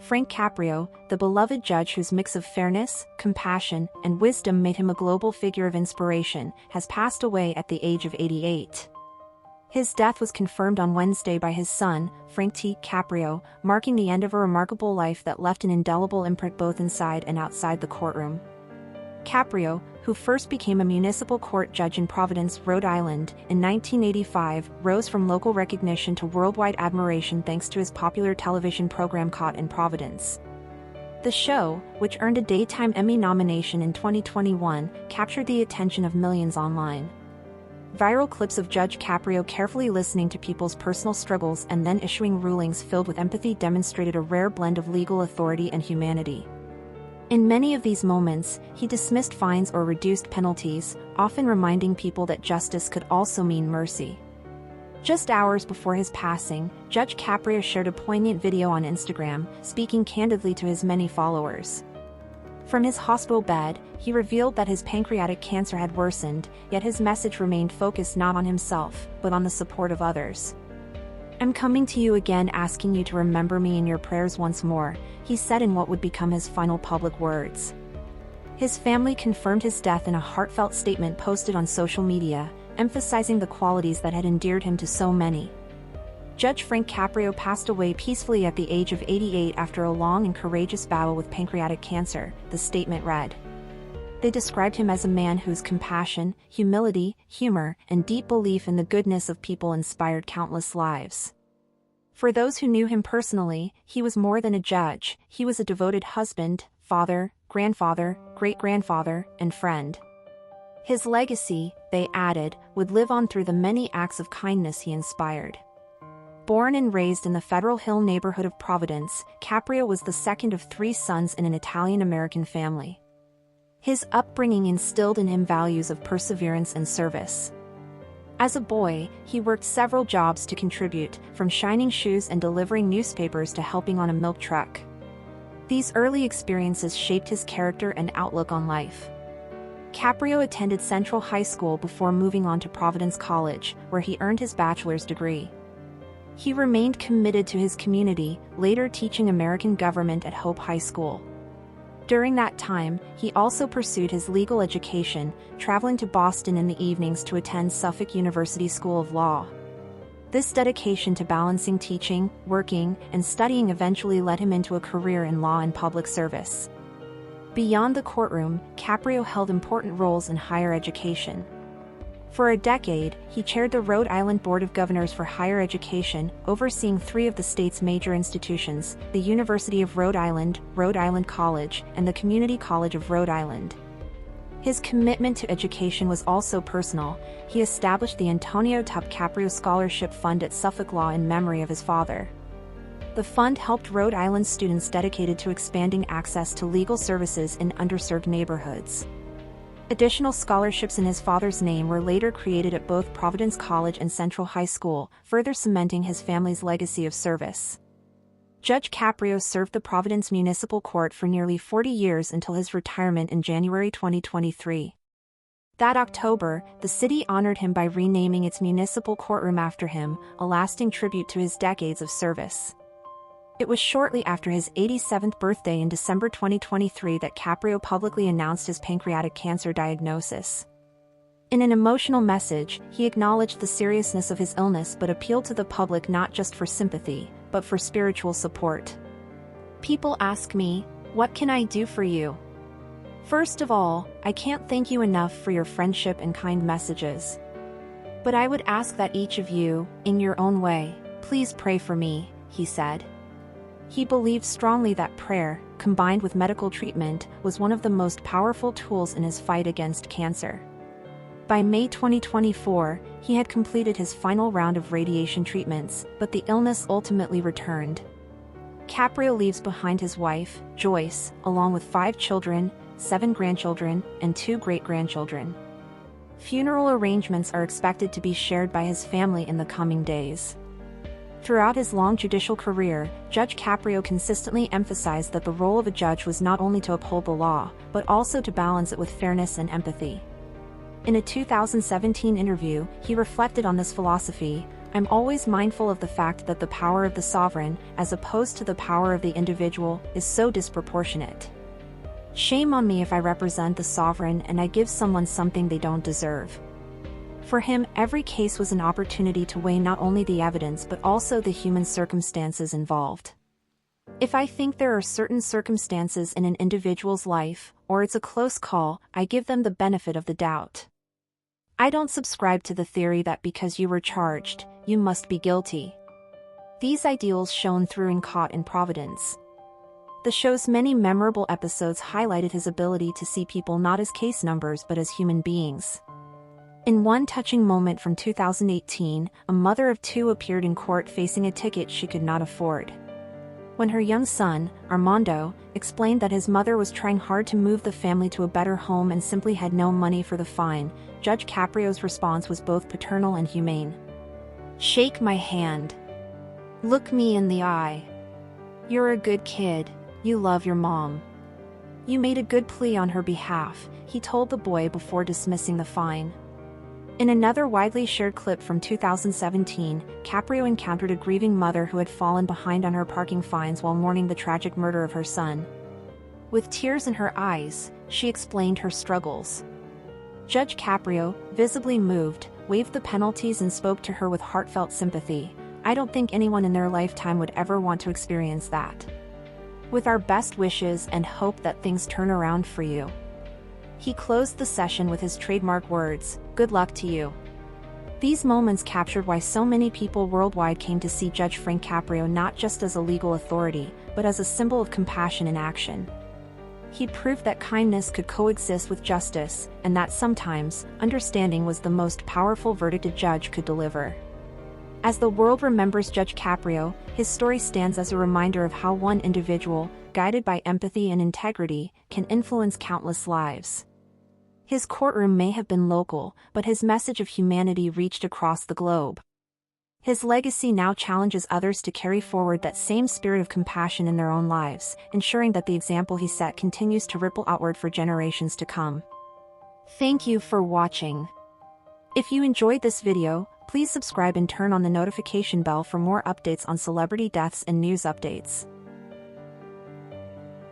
Frank Caprio, the beloved judge whose mix of fairness, compassion, and wisdom made him a global figure of inspiration, has passed away at the age of 88. His death was confirmed on Wednesday by his son, Frank T. Caprio, marking the end of a remarkable life that left an indelible imprint both inside and outside the courtroom. Caprio, who first became a municipal court judge in Providence, Rhode Island, in 1985, rose from local recognition to worldwide admiration thanks to his popular television program Caught in Providence. The show, which earned a Daytime Emmy nomination in 2021, captured the attention of millions online. Viral clips of Judge Caprio carefully listening to people's personal struggles and then issuing rulings filled with empathy demonstrated a rare blend of legal authority and humanity. In many of these moments, he dismissed fines or reduced penalties, often reminding people that justice could also mean mercy. Just hours before his passing, Judge Caprio shared a poignant video on Instagram, speaking candidly to his many followers. From his hospital bed, he revealed that his pancreatic cancer had worsened, yet his message remained focused not on himself, but on the support of others. "I'm coming to you again asking you to remember me in your prayers once more," he said in what would become his final public words. His family confirmed his death in a heartfelt statement posted on social media, emphasizing the qualities that had endeared him to so many. Judge Frank Caprio passed away peacefully at the age of 88 after a long and courageous battle with pancreatic cancer, the statement read. They described him as a man whose compassion, humility, humor, and deep belief in the goodness of people inspired countless lives. For those who knew him personally, he was more than a judge, he was a devoted husband, father, grandfather, great-grandfather, and friend. His legacy, they added, would live on through the many acts of kindness he inspired. Born and raised in the Federal Hill neighborhood of Providence, Caprio was the second of 3 sons in an Italian-American family. His upbringing instilled in him values of perseverance and service. As a boy, he worked several jobs to contribute, from shining shoes and delivering newspapers to helping on a milk truck. These early experiences shaped his character and outlook on life. Caprio attended Central High School before moving on to Providence College, where he earned his bachelor's degree. He remained committed to his community, later teaching American government at Hope High School. During that time, he also pursued his legal education, traveling to Boston in the evenings to attend Suffolk University School of Law. This dedication to balancing teaching, working, and studying eventually led him into a career in law and public service. Beyond the courtroom, Caprio held important roles in higher education. For a decade, he chaired the Rhode Island Board of Governors for Higher Education, overseeing 3 of the state's major institutions, the University of Rhode Island College, and the Community College of Rhode Island. His commitment to education was also personal. He established the Antonio Tup Caprio Scholarship Fund at Suffolk Law in memory of his father. The fund helped Rhode Island students dedicated to expanding access to legal services in underserved neighborhoods. Additional scholarships in his father's name were later created at both Providence College and Central High School, further cementing his family's legacy of service. Judge Caprio served the Providence Municipal Court for nearly 40 years until his retirement in January 2023. That October, the city honored him by renaming its municipal courtroom after him, a lasting tribute to his decades of service. It was shortly after his 87th birthday in December 2023 that Caprio publicly announced his pancreatic cancer diagnosis. In an emotional message, he acknowledged the seriousness of his illness but appealed to the public not just for sympathy, but for spiritual support. "People ask me, what can I do for you? First of all, I can't thank you enough for your friendship and kind messages. But I would ask that each of you, in your own way, please pray for me," he said. He believed strongly that prayer, combined with medical treatment, was one of the most powerful tools in his fight against cancer. By May 2024, he had completed his final round of radiation treatments, but the illness ultimately returned. Caprio leaves behind his wife, Joyce, along with 5 children, 7 grandchildren, and 2 great-grandchildren. Funeral arrangements are expected to be shared by his family in the coming days. Throughout his long judicial career, Judge Caprio consistently emphasized that the role of a judge was not only to uphold the law, but also to balance it with fairness and empathy. In a 2017 interview, he reflected on this philosophy, I'm always mindful of the fact that the power of the sovereign, as opposed to the power of the individual, is so disproportionate. Shame on me if I represent the sovereign and I give someone something they don't deserve. For him, every case was an opportunity to weigh not only the evidence but also the human circumstances involved. If I think there are certain circumstances in an individual's life, or it's a close call, I give them the benefit of the doubt. I don't subscribe to the theory that because you were charged, you must be guilty. These ideals shone through in Caught in Providence. The show's many memorable episodes highlighted his ability to see people not as case numbers but as human beings. In one touching moment from 2018, a mother of two appeared in court facing a ticket she could not afford. When her young son, Armando, explained that his mother was trying hard to move the family to a better home and simply had no money for the fine, Judge Caprio's response was both paternal and humane. "Shake my hand. Look me in the eye. You're a good kid, you love your mom. You made a good plea on her behalf," he told the boy before dismissing the fine. In another widely shared clip from 2017, Caprio encountered a grieving mother who had fallen behind on her parking fines while mourning the tragic murder of her son. With tears in her eyes, she explained her struggles. Judge Caprio, visibly moved, waived the penalties and spoke to her with heartfelt sympathy. "I don't think anyone in their lifetime would ever want to experience that. With our best wishes and hope that things turn around for you." He closed the session with his trademark words, "Good luck to you." These moments captured why so many people worldwide came to see Judge Frank Caprio not just as a legal authority, but as a symbol of compassion in action. He proved that kindness could coexist with justice, and that sometimes, understanding was the most powerful verdict a judge could deliver. As the world remembers Judge Caprio, his story stands as a reminder of how one individual, guided by empathy and integrity, can influence countless lives. His courtroom may have been local, but his message of humanity reached across the globe. His legacy now challenges others to carry forward that same spirit of compassion in their own lives, ensuring that the example he set continues to ripple outward for generations to come. Thank you for watching. If you enjoyed this video, please subscribe and turn on the notification bell for more updates on celebrity deaths and news updates.